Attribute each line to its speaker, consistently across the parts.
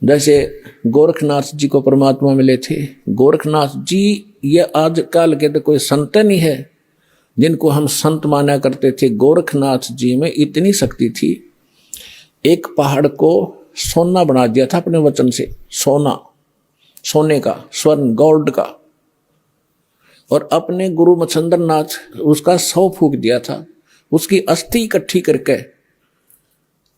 Speaker 1: जैसे गोरखनाथ जी को परमात्मा मिले थे। गोरखनाथ जी ये आजकल के तो कोई संत नहीं है जिनको हम संत माना करते थे। गोरखनाथ जी में इतनी शक्ति थी, एक पहाड़ को सोना बना दिया था अपने वचन से, सोना, सोने का, स्वर्ण, गोल्ड का। और अपने गुरु मच्छिंद्र नाथ उसका 100 फूंक दिया था, उसकी अस्थि इकट्ठी करके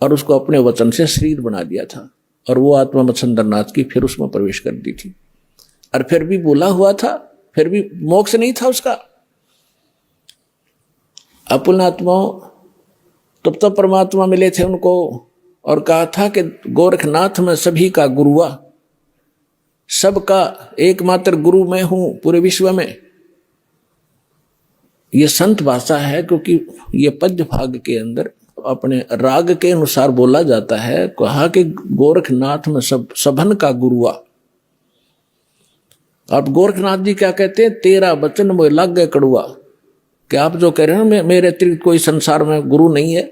Speaker 1: और उसको अपने वचन से शरीर बना दिया था। और वो आत्मा मच्छिंद्र नाथ की फिर उसमें प्रवेश कर दी थी। और फिर भी बोला हुआ था, फिर भी मोक्ष नहीं था उसका। अपुन आत्माओं तब परमात्मा मिले थे उनको और कहा था कि गोरखनाथ में सभी का गुरुआ, सबका एकमात्र गुरु मैं हूं पूरे विश्व में। ये संत भाषा है क्योंकि ये पद्य भाग के अंदर अपने राग के अनुसार बोला जाता है। कहा कि गोरखनाथ में सबन का गुरुआ। अब गोरखनाथ जी क्या कहते हैं, तेरा वचन मोह लग गए कड़ुआ। कि आप जो कह रहे हैं मेरे अतिरिक्त कोई संसार में गुरु नहीं है,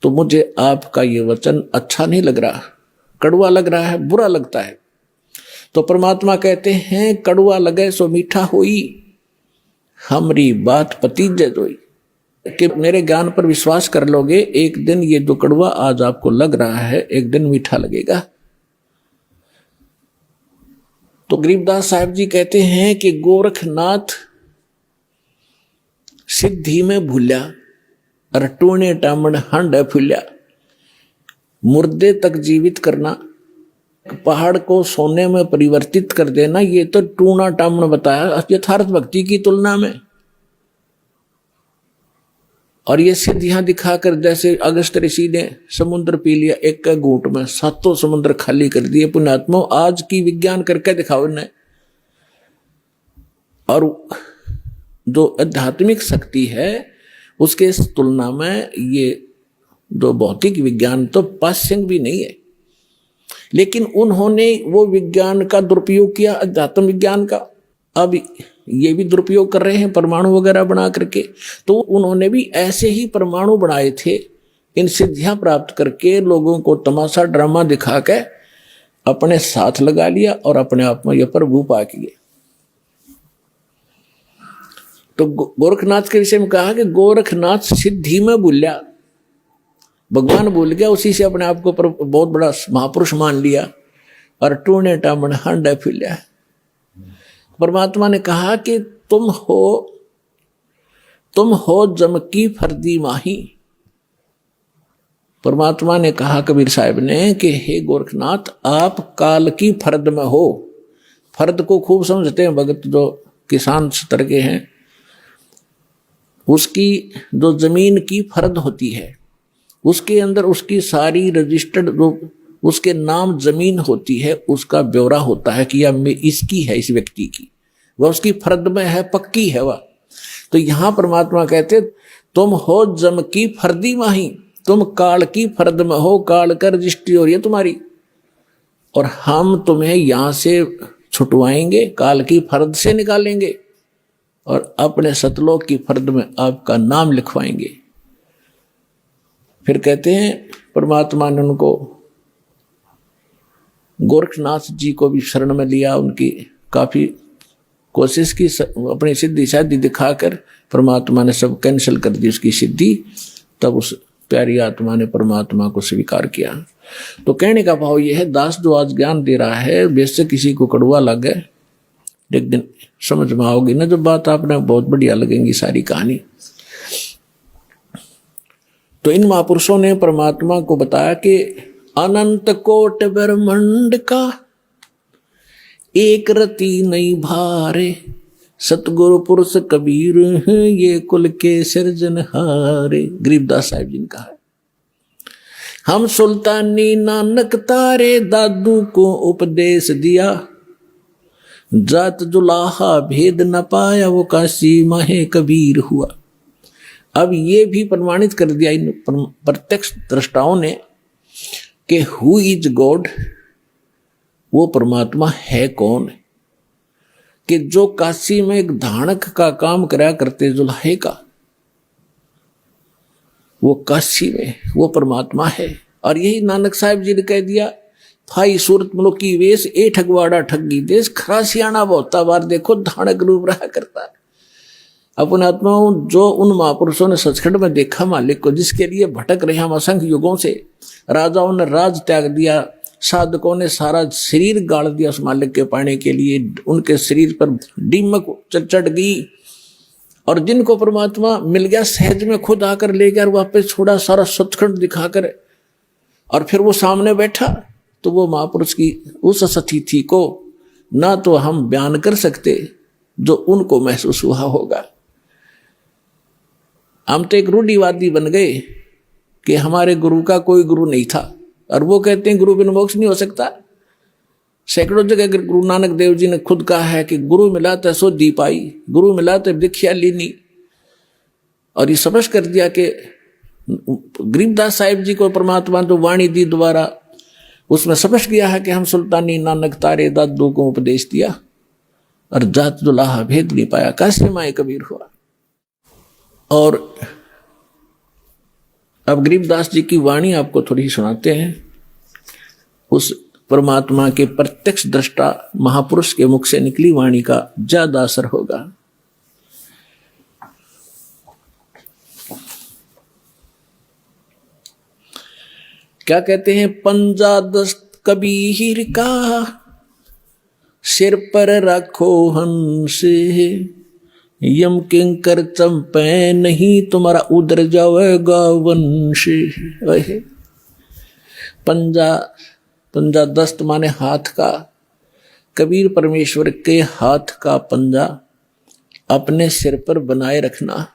Speaker 1: तो मुझे आपका ये वचन अच्छा नहीं लग रहा, कड़ुआ लग रहा है, बुरा लगता है। तो परमात्मा कहते हैं कड़ुआ लगे सो मीठा होई, हमरी बात पतीजे जोई। कि मेरे ज्ञान पर विश्वास कर लोगे, एक दिन ये जो कड़वा आज आपको लग रहा है एक दिन मीठा लगेगा। तो गरीबदास साहब जी कहते हैं कि गोरखनाथ सिद्धि में भूल्या और टूणे टामण हंड फूल्या। मुर्दे तक जीवित करना, पहाड़ को सोने में परिवर्तित कर देना, ये तो टूणा टामण बताया यथार्थ भक्ति की तुलना में। और ये सिद्धियां दिखाकर जैसे अगस्त ऋषि ने समुद्र पी लिया एक घूंट में, 7 समुद्र खाली कर दिए। पुण्यात्मा आज की विज्ञान करके दिखाओ इन्हें। और जो आध्यात्मिक शक्ति है उसके तुलना में ये जो भौतिक विज्ञान तो पाश्यंग भी नहीं है। लेकिन उन्होंने वो विज्ञान का दुरुपयोग किया, अध्यात्म विज्ञान का। अब ये भी दुरुपयोग कर रहे हैं परमाणु वगैरह बना करके। तो उन्होंने भी ऐसे ही परमाणु बनाए थे, इन सिद्धियां प्राप्त करके लोगों को तमाशा ड्रामा दिखा के अपने साथ लगा लिया और अपने आप में यह प्रभु पा किए। तो गोरखनाथ के विषय में कहा कि गोरखनाथ सिद्धि में भूल्या, भगवान भूल गया, उसी से अपने आप को बहुत बड़ा महापुरुष मान लिया और टूणे टामण हंड फूल्या। परमात्मा ने कहा कि तुम हो जम की फर्दी माही। परमात्मा ने कहा कबीर साहब ने कि हे गोरखनाथ आप काल की फर्द में हो। फर्द को खूब समझते हैं भगत जो किसान स्तर के हैं। उसकी जो जमीन की फर्द होती है उसके अंदर उसकी सारी रजिस्टर्ड जो उसके नाम जमीन होती है उसका ब्यौरा होता है कि यह इसकी है, इस व्यक्ति की, वह उसकी फर्द में है, पक्की है वह। तो यहां परमात्मा कहते तुम हो जम की फर्दी माही, तुम काल की फर्द में हो, काल का रजिस्ट्री हो रही है तुम्हारी और हम तुम्हें यहां से छुटवाएंगे, काल की फर्द से निकालेंगे और अपने सतलोक की फर्द में आपका नाम लिखवाएंगे। फिर कहते हैं परमात्मा ने उनको गोरखनाथ जी को भी शरण में लिया, उनकी काफी कोशिश की, अपनी सिद्धि शादी दिखाकर परमात्मा ने सब कैंसिल कर दी उसकी सिद्धि। तब उस प्यारी आत्मा ने परमात्मा को स्वीकार किया। तो कहने का भाव यह है, दास जो आज ज्ञान दे रहा है वैसे किसी को कड़वा लगे, एक दिन समझ में आओगी ना जब बात, आपने बहुत बढ़िया लगेंगी सारी कहानी। तो इन महापुरुषों ने परमात्मा को बताया कि अनंत कोट ब्रह्मांड का एक रति नहीं भारे, सतगुरु पुरुष कबीर ये कुल के सिरजनहारे। गरीबदास साहिब जी ने कहा है, हम सुल्तानी नानक तारे दादू को उपदेश दिया, जात जुलाहा भेद न पाया वो काशी माहे कबीर हुआ। अब ये भी प्रमाणित कर दिया इन प्रत्यक्ष दृष्टाओं ने कि हु इज गॉड, वो परमात्मा है कौन, कि जो काशी में एक धानक का काम करा करते जुल्हे का, वो काशी में वो परमात्मा है। और यही नानक साहब जी ने कह दिया, भाई सूरत मुल्क की वेश ए ठगवाड़ा ठगी देश, खरा सियाणा बहुता बार देखो धानक रूप रहा करता। अपने आत्माओं जो उन महापुरुषों ने सचखंड में देखा मालिक को, जिसके लिए भटक रहे हम असंख्य युगों से, राजाओं ने राज त्याग दिया, साधकों ने सारा शरीर गाड़ दिया उस मालिक के पाने के लिए, उनके शरीर पर दीमक चढ़ गई, और जिनको परमात्मा मिल गया सहज में खुद आकर ले गया और वापस छोड़ा सारा सचखंड दिखाकर, और फिर वो सामने बैठा, तो वो महापुरुष की उस सतीथि को ना तो हम बयान कर सकते जो उनको महसूस हुआ होगा। हम तो एक रूढ़िवादी बन गए कि हमारे गुरु का कोई गुरु नहीं था, और वो कहते हैं गुरु बिन मोक्ष नहीं हो सकता। सैकड़ों जगह गुरु नानक देव जी ने खुद कहा है कि गुरु मिला तो सो दी पाई, गुरु मिला तो दीक्षा लीनी। और ये समझ कर दिया कि गरीबदास साहिब जी को परमात्मा जो वाणी दी द्वारा, उसमें समझ गया है कि हम सुल्तानी नानक तारे दादू को उपदेश दिया, और जात दुलाहा भेद नहीं पाया, काशी माए कबीर हुआ। और अब गरीबदास जी की वाणी आपको थोड़ी सुनाते हैं, उस परमात्मा के प्रत्यक्ष दृष्टा महापुरुष के मुख से निकली वाणी का ज्यादा असर होगा। क्या कहते हैं, पंजा दस्त कबीर का सिर पर रखो हंस, यम किंकर चंपे नहीं तुम्हारा उधर जाएगा वंश। पंजा दस्त माने हाथ का, कबीर परमेश्वर के हाथ का पंजा अपने सिर पर बनाए रखना।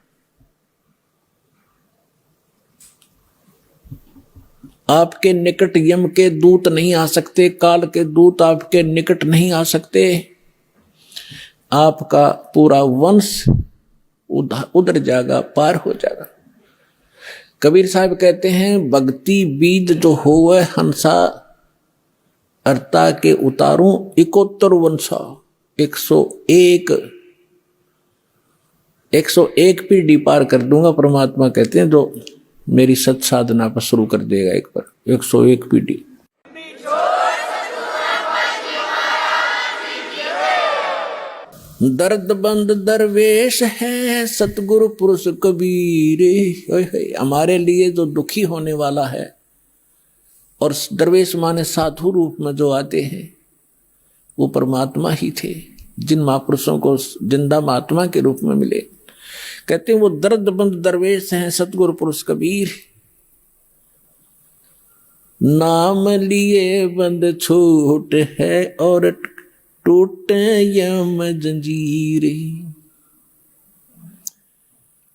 Speaker 1: आपके निकट यम के दूत नहीं आ सकते, काल के दूत आपके निकट नहीं आ सकते, आपका पूरा वंश उधर जाएगा, पार हो जाएगा। कबीर साहब कहते हैं, भक्ति बीज जो होवे हंसा, अर्ता के उतारूं 71 वंशा। 101 पीढ़ी पार कर दूंगा, परमात्मा कहते हैं, जो मेरी सत साधना पर शुरू कर देगा एक बार। 101 पीढ़ी। दर्द बंद दरवेश है सतगुरु पुरुष कबीर। हमारे लिए जो दुखी होने वाला है, और दरवेश माने साधु रूप में जो आते हैं, वो परमात्मा ही थे, जिन महापुरुषों को जिंदा महात्मा के रूप में मिले। कहते हैं वो दर्द बंद दरवेश हैं सतगुरु पुरुष कबीर, नाम लिए बंद छूट है और टूटे यम जंजीरे।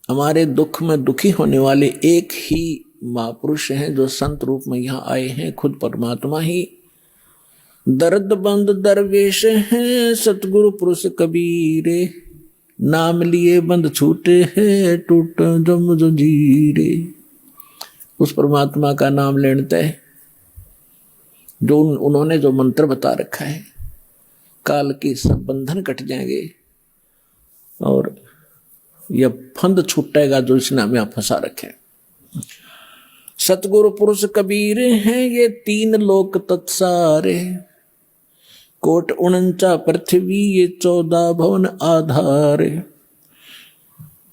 Speaker 1: हमारे दुख में दुखी होने वाले एक ही महापुरुष हैं जो संत रूप में यहाँ आए हैं, खुद परमात्मा ही। दर्द बंद दरवेश हैं सतगुरु पुरुष कबीरे, नाम लिए बंद छूटे हैं टूट जम जंजीरे। उस परमात्मा का नाम लेते हैं, जो उन्होंने जो मंत्र बता रखा है, काल के सब बंधन कट जाएंगे और यह फंद छूटेगा जो इसने हमें फंसा रखे। सतगुरु पुरुष कबीर हैं ये 3 लोक तत्सारे, कोट 49 पृथ्वी ये 14 भवन आधारे।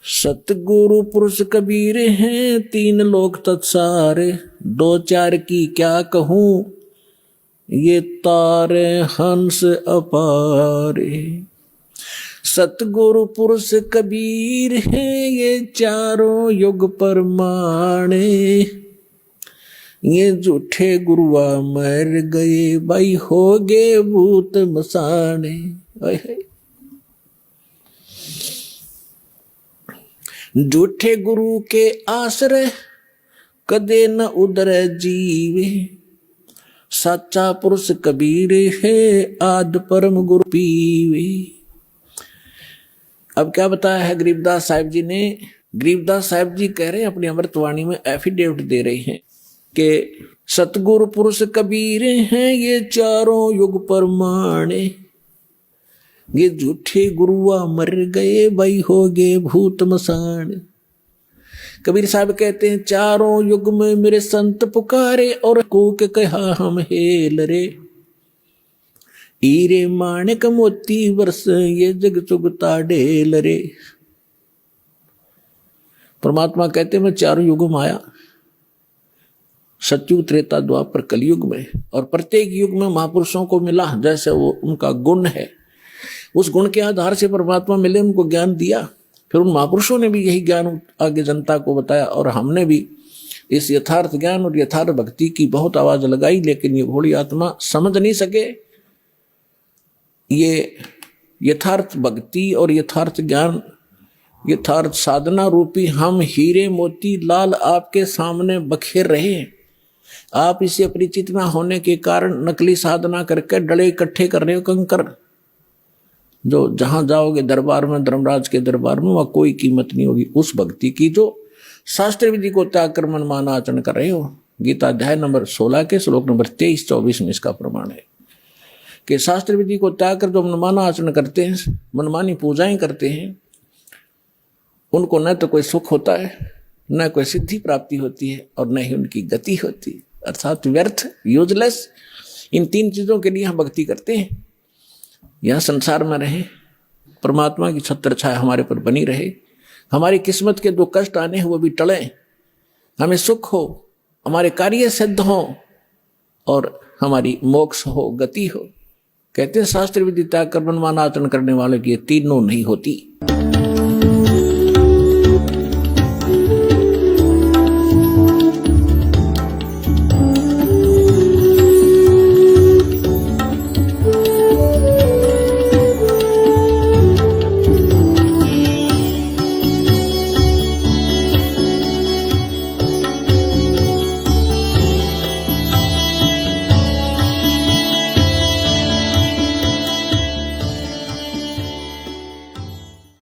Speaker 1: सतगुरु पुरुष कबीर हैं 3 लोक तत्सारे, 2-4 की क्या कहूं ये तारे हंस अपारे। सतगुरु पुरुष कबीर हैं ये 4 युग परमाणे, ये झूठे गुरुआ मर गए भाई हो गए भूत मसाने। झूठे गुरु के आश्रय कदे न उधर जीवे, सच्चा पुरुष कबीर है आद परम गुरु पीवे। अब क्या बताया है गरीबदास साहिब जी ने? गरीबदास साहिब जी कह रहे हैं अपनी अमृतवाणी में, एफिडेविट दे रहे हैं कि सतगुरु पुरुष कबीर हैं ये 4 युग परमाणे, ये झूठे गुरुआ मर गए भाई हो गए भूत मसान। कबीर साहब कहते हैं, चारों युग में मेरे संत पुकारे और कूक कहा हम हेल रे। हीरे माणिक मोती वर्ष ये जग चुगता ढेल रे। परमात्मा कहते हैं, मैं चारों युगों में आया, सतयुग त्रेता द्वापर कलयुग में, और प्रत्येक युग में महापुरुषों को मिला जैसे वो उनका गुण है, उस गुण के आधार से परमात्मा मिले, उनको ज्ञान दिया। फिर उन महापुरुषों ने भी यही ज्ञान आगे जनता को बताया, और हमने भी इस यथार्थ ज्ञान और यथार्थ भक्ति की बहुत आवाज लगाई, लेकिन ये भोली आत्मा समझ नहीं सके। ये यथार्थ भक्ति और यथार्थ ज्ञान, यथार्थ साधना रूपी हम हीरे मोती लाल आपके सामने बखेर रहे हैं। आप इसे परिचित ना होने के कारण नकली साधना करके डले इकट्ठे कर रहे हो कंकर, जो जहां जाओगे दरबार में, धर्मराज के दरबार में, वहां कोई कीमत नहीं होगी उस भक्ति की जो शास्त्र विधि को त्याग कर मनमान आचरण कर रहे हो। गीता अध्याय नंबर 16 के श्लोक नंबर 23-24 में इसका प्रमाण है कि शास्त्र विधि को त्याग कर जो मनमाना आचरण करते हैं, मनमानी पूजाएं करते हैं, उनको न तो कोई सुख होता है, न कोई सिद्धि प्राप्ति होती है, और न ही उनकी गति होती है, अर्थात व्यर्थ, यूजलेस। इन तीन चीजों के लिए हम भक्ति करते हैं। यह संसार में रहे, परमात्मा की छत्र छाया हमारे पर बनी रहे, हमारी किस्मत के जो कष्ट आने हैं वो भी टले, हमें सुख हो, हमारे कार्य सिद्ध हो, और हमारी मोक्ष हो, गति हो। कहते हैं शास्त्र विधि त्याग कर मनमाना आचरण करने वाले की ये तीनों नहीं होती।